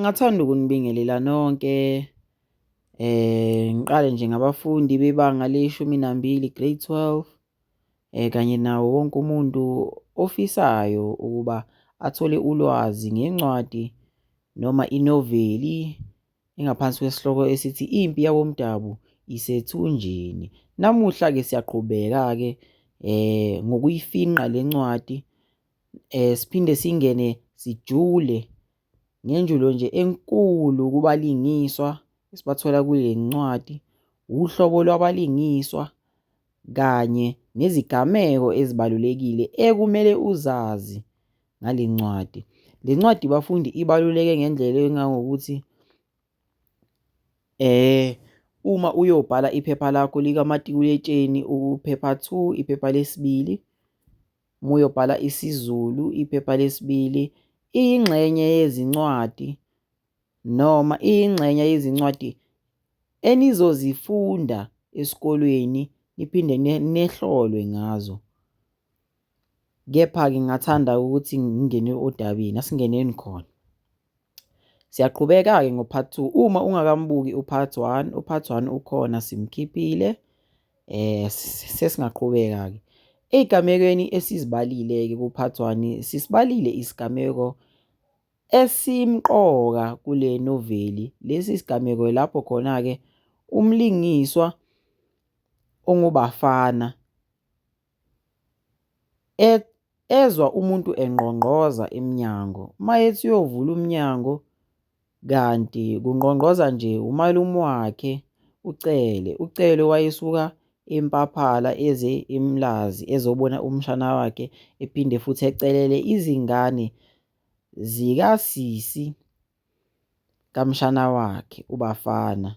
Ngingathanda ukunibingelela nonke. Ngiqale nje ngabafundi bebanga le-12 grade 12, kanye nawo wonke umuntu ofisayo ukuba athole ulwazi ngencwadi noma inoveli engaphansi kwesihloko esithi Impi Yabomdabu Isethunjini. Namuhla-ke siyaqhubeka-ke ngokuyifingqa le ncwadi, siphinde singene sijule ngenjulo nje enkulu kubalingiswa esibathola kule ncwadi, uhlobo lwabalingiswa kanye nezigameko ezibalulekile ekumele uzazi ngale ncwadi. Le ncwadi bafundi ibaluleke ngendlela engangokuthi uma uyobhala iphepha lakho likamatikuletsheni uphepha 2, iphepha lesibili, uma uyobhala isiZulu iphepha lesibili, iyingxenye yezincwadi noma iyingxenye yezincwadi enizozifunda esikolweni niphinde nehlolwe ngazo. Kepha-ke ngingathanda ukuthi ngingene odabeni, asingeneni khona. Siyaqhubeka-ke ngo-part 2. Uma ungakambuki u-part 1, u-part 1 ukhona simkhiphile. Sesingaqhubeka-ke ey'gamekweni esizibalile-ke ku-part 1, sisibalile isigameko esimqoka kule noveli. Lesi sigameko lapho khona-ke umlingiswa ongubafana ezwa umuntu engqongqoza emnyango. Mayethi uyovula umnyango kanti kungqongqoza nje umalume wakhe uCele wayesuka eMpaphala eze eMlazi ezobona umshana wakhe, ephinde futhi ecelele izingane zikasisi kamshana wakhe ubafana.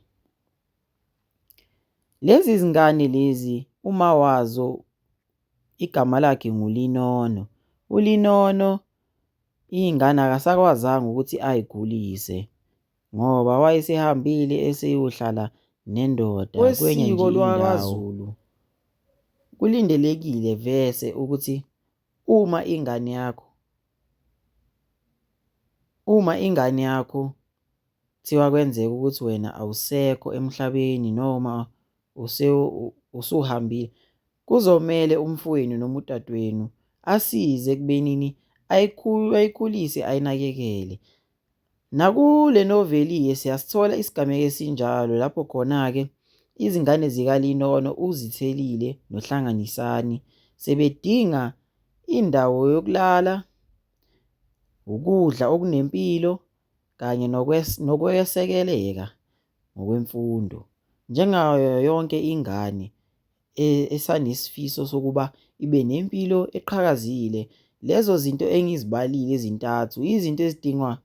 Lezi zingane lezi uma wazo igama lakhe nguLinono. uLinono iy'ngane akasakwazanga ukuthi ay'khulise ngoba wayesehambile eseyohlala nendoda kwenye nje indawo. Kulindelekile vese ukuthi uma ingane yakho thiwa kwenzeka ukuthi wena awusekho emhlabeni noma usuhambile, kuzomele umfowenu noma udadewenu asize ekubenini ayikhulise ayinakekele. Nakule noveli siyasithola isigameko esinjalo lapho khona-ke izingane zikaLinono, uZithelile noHlanganisani sebedinga indawo yokulala, ukudla okunempilo kanye nokwesekeleka ngokwemfundo. Njengayo yonke ingane esanesifiso sokuba ibe nempilo eqhakazile, lezo zinto engizibalile ezintathu izinto ezidingwa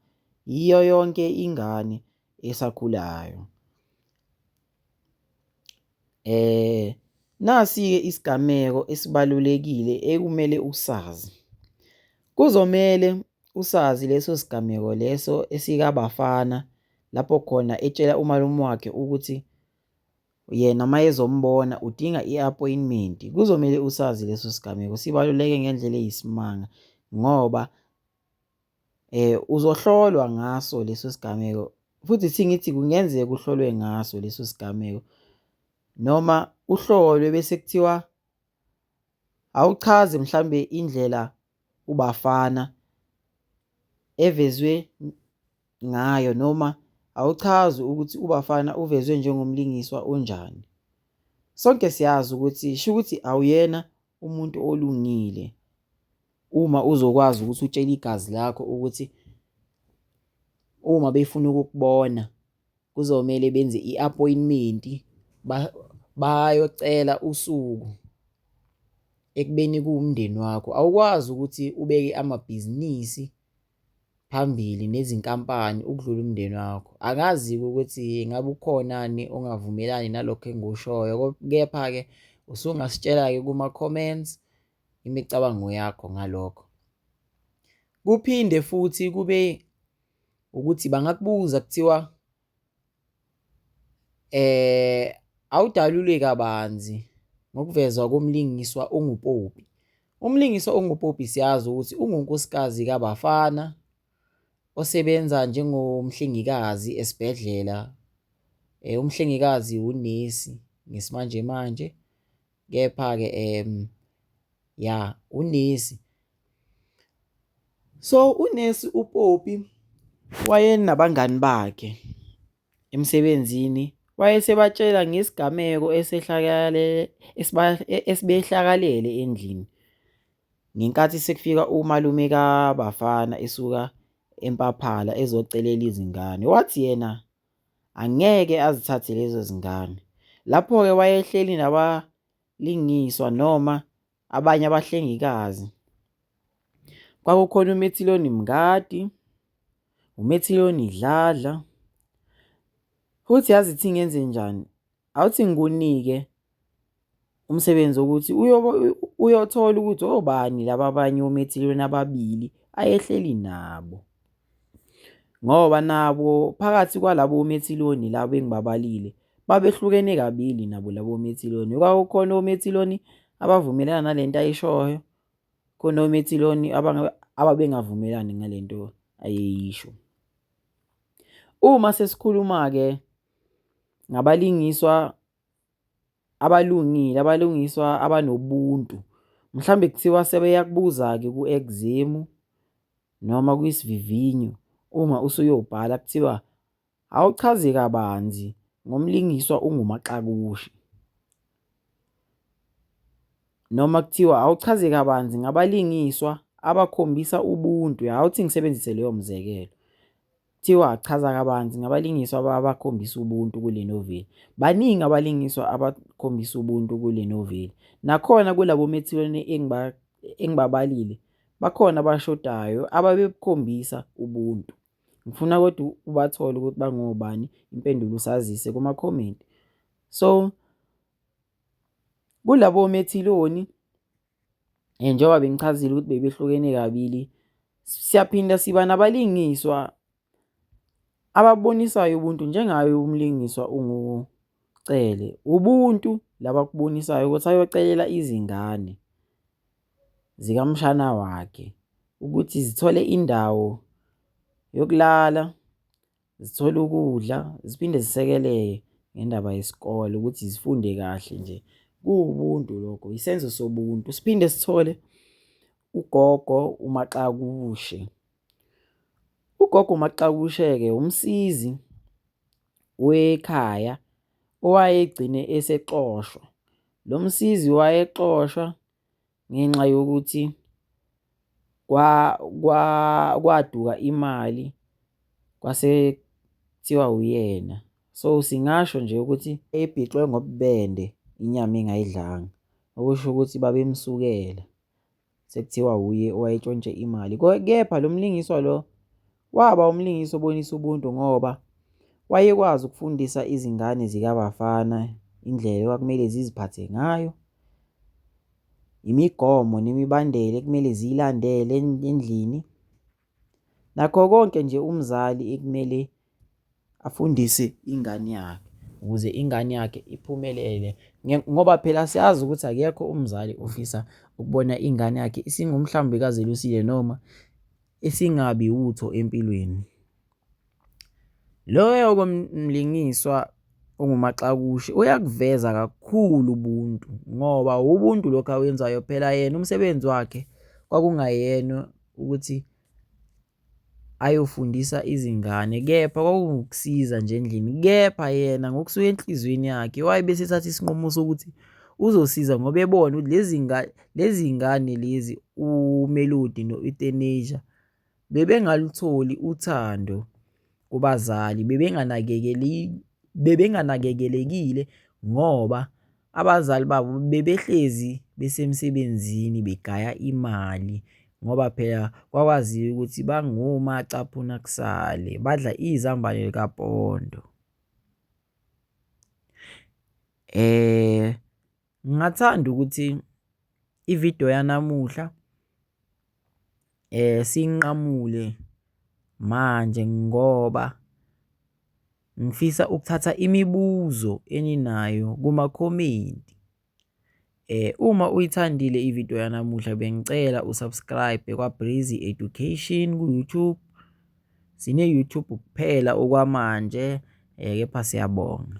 yiyo yonke ingane esakhulayo. Nasi-ke isigameko esibalulekile ekumele usazi. Kuzomele usazi leso sigameko leso esikabafana lapho khona etshela umalume wakhe ukuthi yena mayezombona udinga i-appointment. Kuzomele usazi leso sigameko, sibaluleke ngendlela eyisimanga ngoba uzohlolwa ngaso leso sigameko, futhi ngithi kungenzeka uhlolwe ngaso leso sigameko noma uhlolwe bese kuthiwa awuchaze mhlambe indlela ubafana evezwe ngayo noma awuchazi ukuthi ubafana uvezwe njengomlingiswa onjani. Sonke siyazi ukuthi sho ukuthi awuyena umuntu olungile uma uzokwazi ukuthi utshele igazi lakho ukuthi uma befuna ukukubona kuzomele benze i-appointment, bayocela usuku ekubeni kuwumndeni wakho. Awukwazi ukuthi ubeke amabhizinisi phambili nezinkampani ukudlula umndeni wakho. Akazi-ke ukuthi ngabe ukhonani ongavumelani nalokho engikushoyo, kepha-ke usungasitshela-ke kuma-comments imicabango yakho ngalokho. Kuphinde futhi kube ukuthi bangakubuza kuthiwa awudalulwe kabanzi ngokuvezwa komlingiswa onguPopi. Umlingiswa onguPopi siyazi ukuthi ungunkosikazi kaBafana osebenza njengomhlengikazi esibhedlela. Umhlengikazi unesi ngesimanje manje, kepha-ke ya unesi. So unesi uPoppy wayenabangani bakhe emsebenzini, wayesebatshela ngesigameko esibehlakalele endlini ngenkathi sekufika umalume kaBafana esuka eMpaphala ezocelela izingane. Wathi yena angeke azithathe lezo zingane. Lapho-ke wayehleli nabalingiswa noma abanye abahlengikazi. Kwakukhona uMethiloni Mngadi, uMethiloni Dladla. Futhi yazi ithi ngenze njani? Awuthi ngikunike umsebenzi wokuthi uyothola ukuthi obani laba abanye oMethiloni ababili ayehleli nabo. Ngoba nabo phakathi kwalabo oMethiloni labo engibabalile babehlukene kabili nabo labo oMethiloni. Kwakukhona oMethiloni abavumelana nalento ayishoyo, khona oMethiloni ababengavumelani ngalento ayeyisho. Uma sesikhuluma-ke ngabalingiswa abalungile, abalungiswa abanobuntu, mhlambe kuthiwa sebeyakubuza-ke ku-exam noma kwisivivinyo, uma usuyobhala kuthiwa awuchaze kabanzi ngomlingiswa unguMaxakushi, noma kuthiwa awuchaze kabanzi ngabalingiswa abakhombisa ubuntu. Awuthi ngisebenzise leyo mzekelo, kuthiwa chaza kabanzi ngabalingiswa abakhombisa ubuntu kule noveli. Baningi abalingiswa abakhombisa ubuntu kule noveli. Nakhona kulabo Methiloni engibabalile bakhona abashodayo ababekhombisa ubuntu. Ngifuna kodwa ubathole ukuthi bangobani, impendulo usazise kuma-comment. So kulabo Methiloni njengoba bengichazile ukuthi bebehlukene kabili, siyaphinda siba nabalingiswa ababonisayo ubuntu njengayo umlingiswa unguCele. Ubuntu laba kubonisayo ukuthi ayocelela izingane zikamshana wakhe ukuthi zithole indawo yokulala, zithole ukudla, ziphinde zisekeleke ngendaba yesikole ukuthi zifunde kahle nje. Kuwubuntu lokho, isenzo sobuntu. Siphinde sithole ugogo uMaxakushe. Ugogo uMaxakushe-ke umsizi wekhaya owayegcine esexoshwa. Lo msizi wayexoshwa ngenxa yokuthi kwaduka imali kwase kuthiwa uyena. So singasho nje ukuthi ebhixwe ngobubende inyama engayidlanga, okusho ukuthi babemsukela sekuthiwa uye owayetshontshe imali. Kepha lo mlingiswa lo waba umlingisi obonisa ubuntu ngoba wayekwazi ukufundisa izingane zikaBafana indlela okwakumele ziziphathe ngayo, imigomo nemibandela ekumele ziyilandele endlini, nakho konke nje umzali ekumele afundise ingane yakhe ukuze ingane yakhe iphumelele. Ngoba phela siyazi ukuthi akekho umzali ofisa ukubona ingane yakhe isingumhlambi kaZelusile noma esingabi utho empilweni. Loyo komlingiswa unguMaxakushe uyakuveza kakhulu ubuntu, ngoba ubuntu lokho awenzayo. Phela yena umsebenzi wakhe kwakungayena ukuthi ayofundisa izingane, kepha kwakuwukusiza nje endlini. Kepha yena ngokusuka enhlizweni yakhe wayebese ethatha isinqumo sokuthi uzosiza ngoba ebona ukuthi lezi ngane lezi uMelody no-Euthanasia bebengalutholi uthando kubazali, bebenganakekelekile ngoba abazali babo bebehlezi besemsebenzini begaya imali, ngoba phela kwakwaziwa ukuthi bangoMacaphuna kusale, badla izambane likapondo. Ngingathanda ukuthi ividiyo yanamuhla sinqamule manje ngoba ngifisa ukuthatha imibuzo eninayo kuma-comment. Uma uyithandile ividiyo yanamuhla bengicela usubscribe kwa-Breezy Education ku-YouTube, sine-YouTube kuphela okwamanje, kepha siyabonga.